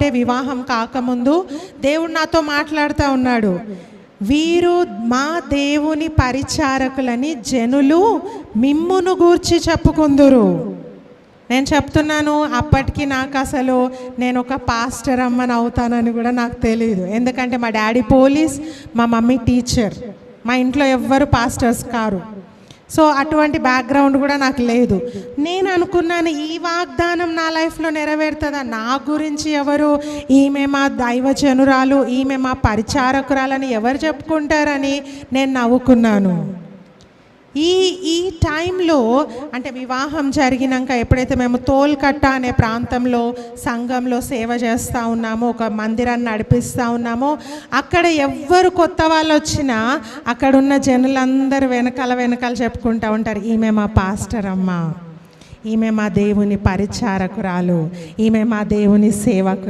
అంటే వివాహం కాకముందు దేవుడు నాతో మాట్లాడుతూ ఉన్నాడు. వీరు మా దేవుని పరిచారకులని జనులు మిమ్మును గూర్చి చెప్పుకుందురు. నేను చెప్తున్నాను, అప్పటికి నాకు అసలు నేను ఒక పాస్టర్ అమ్మని అవుతానని కూడా నాకు తెలియదు. ఎందుకంటే మా డాడీ పోలీస్, మా మమ్మీ టీచర్, మా ఇంట్లో ఎవ్వరు పాస్టర్స్ కారు. సో అటువంటి బ్యాక్గ్రౌండ్ కూడా నాకు లేదు. నేను అనుకున్నాను, ఈ వాగ్దానం నా లైఫ్లో నెరవేరుతుందా? నా గురించి ఎవరు, ఈమె మా దైవజనురాలు, ఈమె మా పరిచారకురాలని ఎవరు చెప్పుకుంటారని నేను నవ్వుకున్నాను. ఈ టైంలో అంటే వివాహం జరిగినాక ఎప్పుడైతే మేము తోల్కట్ట అనే ప్రాంతంలో సంఘంలో సేవ చేస్తూ ఉన్నామో, ఒక మందిరాన్ని నడిపిస్తూ ఉన్నామో, అక్కడ ఎవ్వరు కొత్త వాళ్ళు వచ్చినా అక్కడున్న జనులందరూ వెనకాల చెప్పుకుంటూ ఉంటారు, ఈమె మా పాస్టర్ అమ్మ, ఈమె మా దేవుని పరిచారకురాలు, ఈమె మా దేవుని సేవకురాలు.